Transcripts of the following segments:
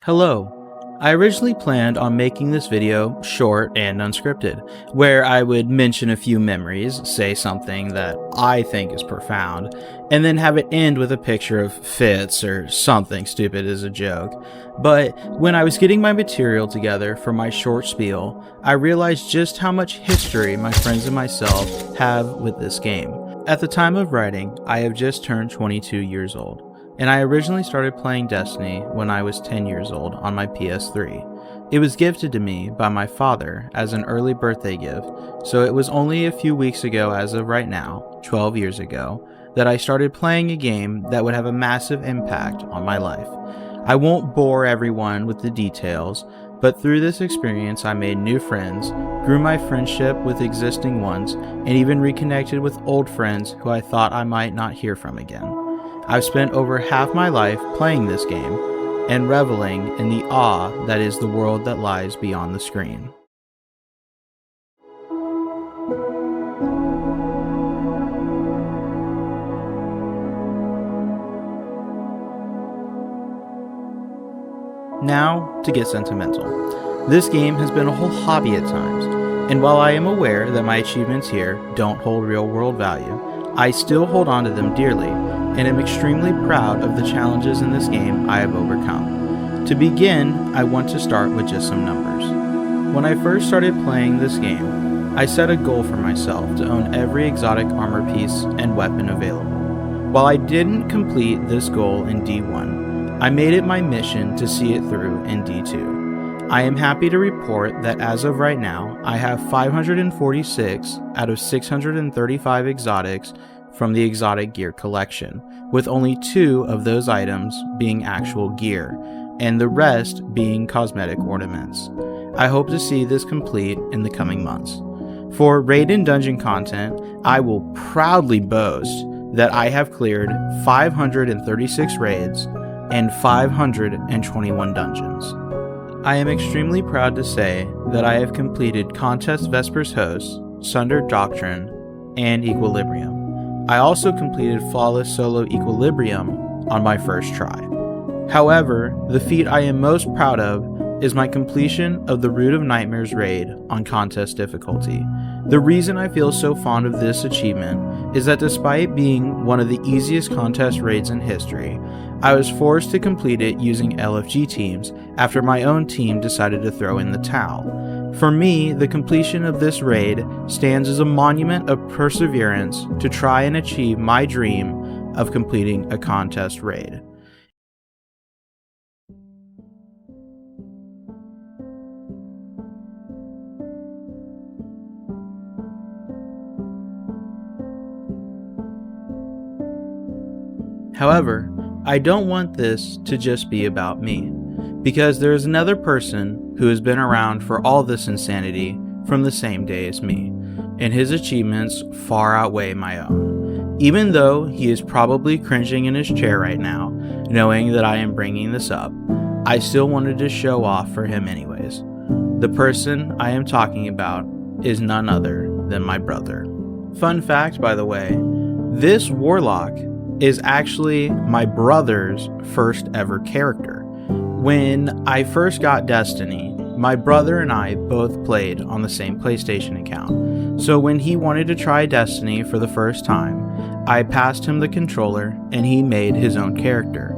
Hello. I originally planned on making this video short and unscripted, where I would mention a few memories, say something that I think is profound, and then have it end with a picture of Fitz or something stupid as a joke. But when I was getting my material together for my short spiel, I realized just how much history my friends and myself have with this game. At the time of writing, I have just turned 22 years old. And I originally started playing Destiny when I was 10 years old on my PS3. It was gifted to me by my father as an early birthday gift, so it was only a few weeks ago as of right now, 12 years ago, that I started playing a game that would have a massive impact on my life. I won't bore everyone with the details, but through this experience I made new friends, grew my friendship with existing ones, and even reconnected with old friends who I thought I might not hear from again. I've spent over half my life playing this game and reveling in the awe that is the world that lies beyond the screen. Now, to get sentimental. This game has been a whole hobby at times, and while I am aware that my achievements here don't hold real-world value, I still hold on to them dearly, and am extremely proud of the challenges in this game I have overcome. To begin, I want to start with just some numbers. When I first started playing this game, I set a goal for myself to own every exotic armor piece and weapon available. While I didn't complete this goal in D1, I made it my mission to see it through in D2. I am happy to report that as of right now, I have 546 out of 635 exotics from the exotic gear collection, with only 2 of those items being actual gear, and the rest being cosmetic ornaments. I hope to see this complete in the coming months. For raid and dungeon content, I will proudly boast that I have cleared 536 raids and 521 dungeons. I am extremely proud to say that I have completed Contest Vespers Host, Sundered Doctrine, and Equilibrium. I also completed Flawless Solo Equilibrium on my first try. However, the feat I am most proud of is my completion of the Root of Nightmares raid on Contest difficulty. The reason I feel so fond of this achievement is that despite being one of the easiest contest raids in history, I was forced to complete it using LFG teams after my own team decided to throw in the towel. For me, the completion of this raid stands as a monument of perseverance to try and achieve my dream of completing a contest raid. However, I don't want this to just be about me, because there is another person who has been around for all this insanity from the same day as me, and his achievements far outweigh my own. Even though he is probably cringing in his chair right now, knowing that I am bringing this up, I still wanted to show off for him anyways. The person I am talking about is none other than my brother. Fun fact, by the way, this warlock is actually my brother's first ever character. When I first got Destiny, my brother and I both played on the same PlayStation account. So when he wanted to try Destiny for the first time, I passed him the controller and he made his own character.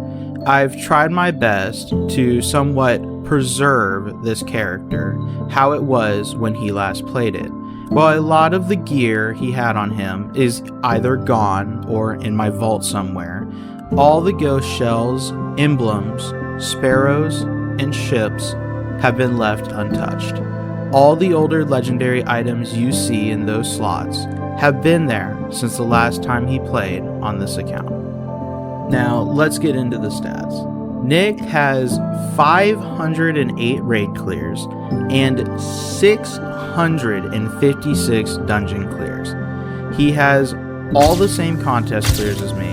I've tried my best to somewhat preserve this character, how it was when he last played it. While a lot of the gear he had on him is either gone or in my vault somewhere, all the ghost shells, emblems, sparrows, and ships have been left untouched. All the older legendary items you see in those slots have been there since the last time he played on this account. Now let's get into the stats. Nick has 508 raid clears and 656 dungeon clears. He has all the same contest clears as me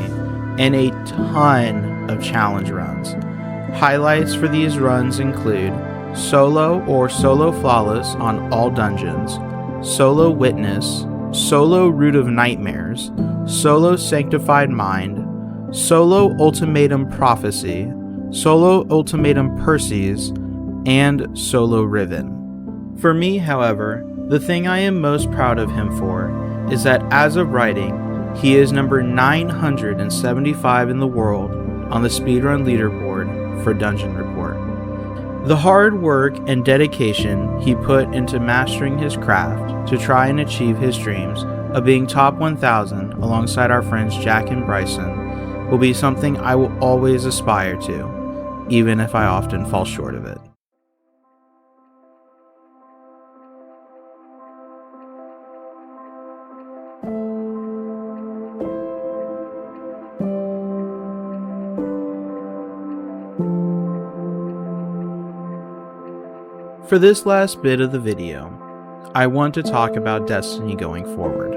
and a ton of challenge runs. Highlights for these runs include Solo or Solo Flawless on all dungeons, Solo Witness, Solo Root of Nightmares, Solo Sanctified Mind, Solo Ultimatum Prophecy, Solo Ultimatum Perseus, and Solo Riven. For me, however, the thing I am most proud of him for is that as of writing, he is number 975 in the world on the speedrun leaderboard for Dungeon Report. The hard work and dedication he put into mastering his craft to try and achieve his dreams of being top 1000 alongside our friends Jack and Bryson will be something I will always aspire to, even if I often fall short of it. For this last bit of the video, I want to talk about Destiny going forward.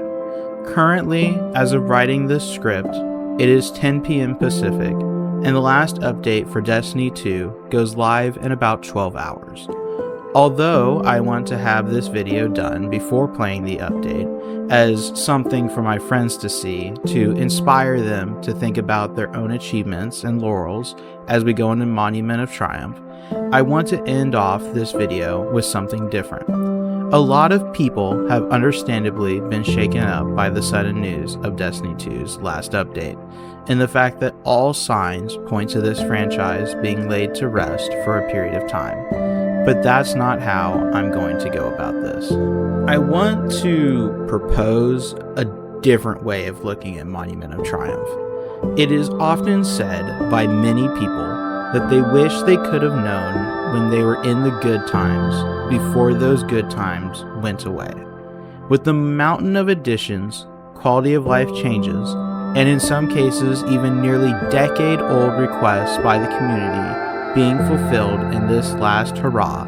Currently, as of writing this script, it is 10 p.m. Pacific, and the last update for Destiny 2 goes live in about 12 hours. Although I want to have this video done before playing the update, as something for my friends to see to inspire them to think about their own achievements and laurels as we go into Monument of Triumph, I want to end off this video with something different. A lot of people have understandably been shaken up by the sudden news of Destiny 2's last update, and the fact that all signs point to this franchise being laid to rest for a period of time. But that's not how I'm going to go about this. I want to propose a different way of looking at Monument of Triumph. It is often said by many people that they wish they could have known when they were in the good times before those good times went away. With the mountain of additions, quality of life changes, and in some cases even nearly decade-old requests by the community being fulfilled in this last hurrah,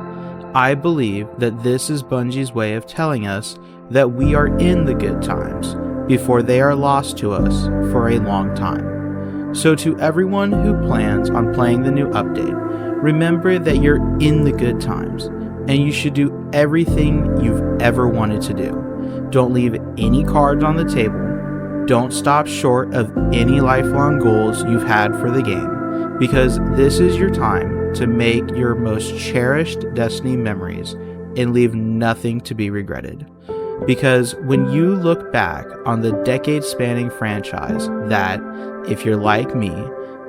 I believe that this is Bungie's way of telling us that we are in the good times before they are lost to us for a long time. So to everyone who plans on playing the new update, remember that you're in the good times, and you should do everything you've ever wanted to do. Don't leave any cards on the table. Don't stop short of any lifelong goals you've had for the game, because this is your time to make your most cherished Destiny memories and leave nothing to be regretted. Because when you look back on the decade-spanning franchise that, if you're like me,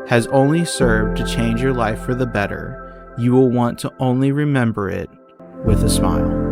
has only served to change your life for the better, you will want to only remember it with a smile.